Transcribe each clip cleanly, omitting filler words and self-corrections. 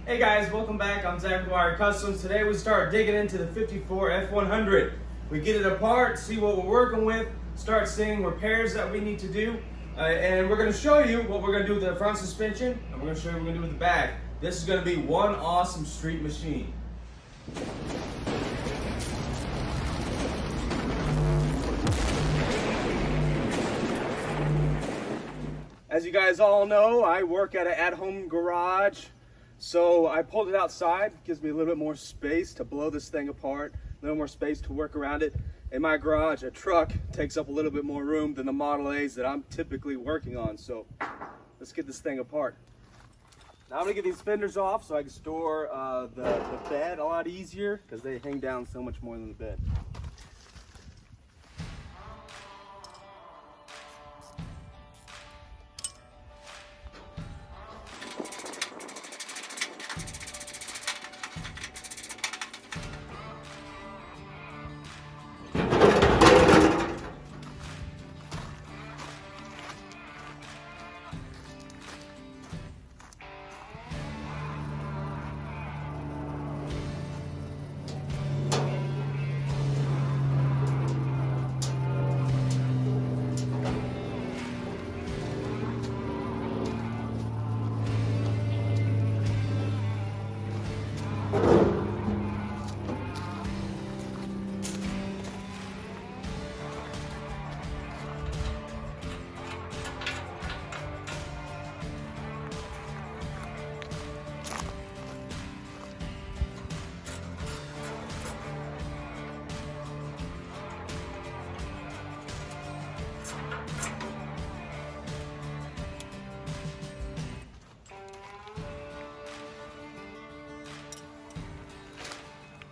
Hey guys, welcome back. I'm Zach with Wire Customs. Today we start digging into the 54 F100. We get it apart, see what we're working with, start seeing repairs that we need to do, and we're going to show you what we're going to do with the front suspension, and we're going to show you what we're going to do with the back. This is going to be one awesome street machine. As you guys all know, I work at an at-home garage, so I pulled it outside. Gives me a little bit more space to blow this thing apart, a little more space to work around it. In my garage, a truck takes up a little bit more room than the Model A's that I'm typically working on, so let's get this thing apart. Now I'm gonna get these fenders off so I can store the bed a lot easier, because they hang down so much more than the bed.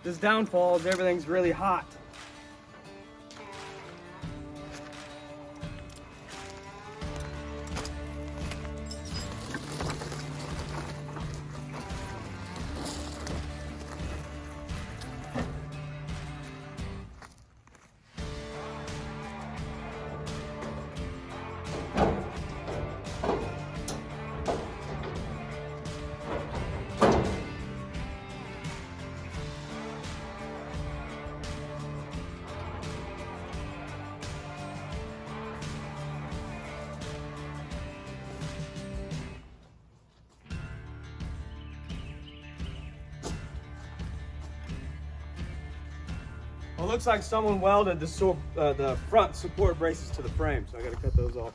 This downfall is everything's really hot. Well, it looks like someone welded the front support braces to the frame, so I gotta cut those off.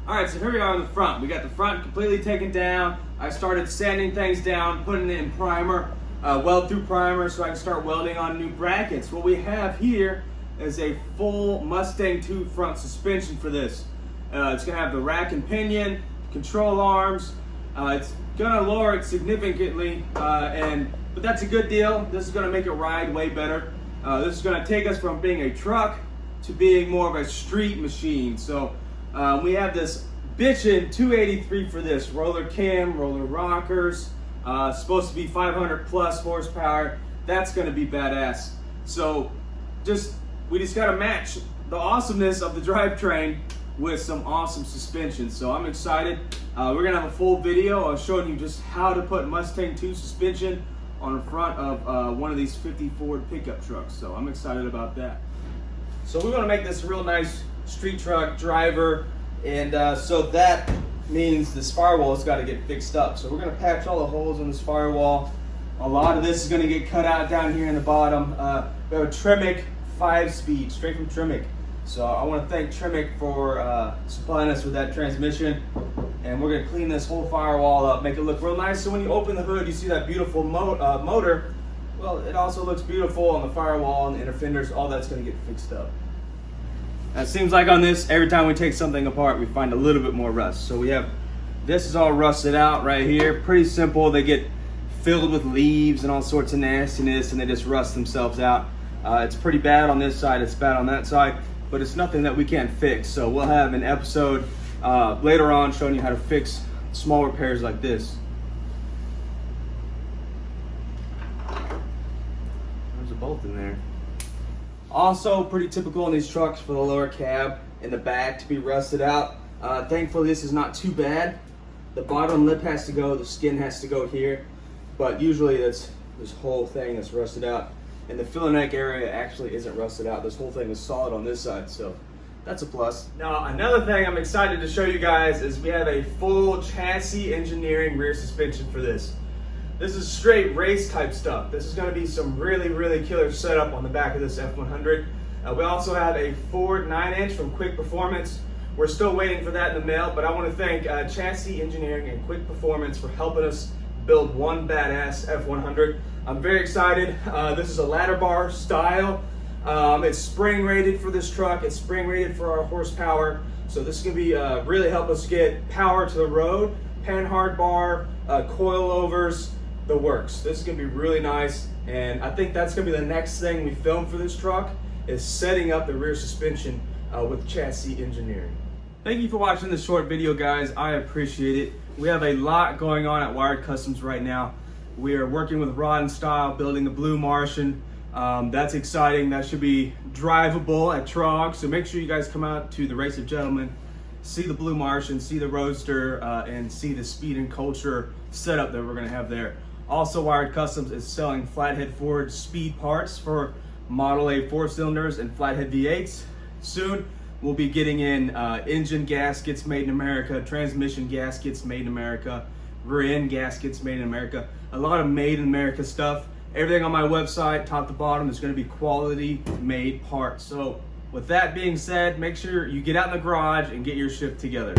All right, so here we are on the front. We got the front completely taken down. I started sanding things down, putting it in primer, weld through primer so I can start welding on new brackets. What we have here is a full Mustang 2 front suspension for this. It's gonna have the rack and pinion, control arms. It's gonna lower it significantly, but that's a good deal. This is gonna make it ride way better. This is gonna take us from being a truck to being more of a street machine. So we have this bitchin' 283 for this. Roller cam, roller rockers, supposed to be 500 plus horsepower. That's gonna be badass. So we just gotta match the awesomeness of the drivetrain with some awesome suspension. So I'm excited. We're gonna have a full video showing you just how to put Mustang 2 suspension on the front of one of these 50 Ford pickup trucks. So I'm excited about that. So we're gonna make this a real nice street truck driver, and so that means this firewall has got to get fixed up. So we're gonna patch all the holes in this firewall. A lot of this is gonna get cut out down here in the bottom. We have a Tremec 5-speed, straight from Tremec. So I want to thank Tremec for supplying us with that transmission. And we're gonna clean this whole firewall up, make it look real nice. So when you open the hood, you see that beautiful motor. Well, it also looks beautiful on the firewall and the inner fenders. All that's gonna get fixed up. Now, it seems like on this, every time we take something apart, we find a little bit more rust. So we have, this is all rusted out right here. Pretty simple. They get filled with leaves and all sorts of nastiness, and they just rust themselves out. It's pretty bad on this side, it's bad on that side, but it's nothing that we can't fix. So we'll have an episode later on showing you how to fix small repairs like this. There's a bolt in there. Also pretty typical in these trucks for the lower cab in the back to be rusted out. Thankfully this is not too bad. The bottom lip has to go, the skin has to go here, but usually that's this whole thing that's rusted out. And the filler neck area actually isn't rusted out. This whole thing is solid on this side, so that's a plus. Now, another thing I'm excited to show you guys is we have a full chassis engineering rear suspension for this. This is straight race type stuff. This is gonna be some really, really killer setup on the back of this F100. We also have a Ford 9-inch from Quick Performance. We're still waiting for that in the mail, but I wanna thank Chassis Engineering and Quick Performance for helping us build one badass F100. I'm very excited. This is a ladder bar style. It's spring rated for this truck. It's spring rated for our horsepower. So this is gonna be really help us get power to the road, pan hard bar, coilovers, the works. This is gonna be really nice. And I think that's gonna be the next thing we film for this truck is setting up the rear suspension with Chassis Engineering. Thank you for watching this short video, guys. I appreciate it. We have a lot going on at Wired Customs right now. We are working with Rod and Style, building the Blue Martian. That's exciting. That should be drivable at Trog. So make sure you guys come out to the Race of Gentlemen, see the Blue Martian, see the Roadster, and see the speed and culture setup that we're gonna have there. Also, Wired Customs is selling flathead Ford speed parts for Model A 4-cylinders and flathead V8s. Soon, we'll be getting in engine gaskets made in America, transmission gaskets made in America, rear end gaskets made in America. A lot of made in America stuff. Everything on my website, top to bottom, is gonna be quality made parts. So with that being said, make sure you get out in the garage and get your shit together.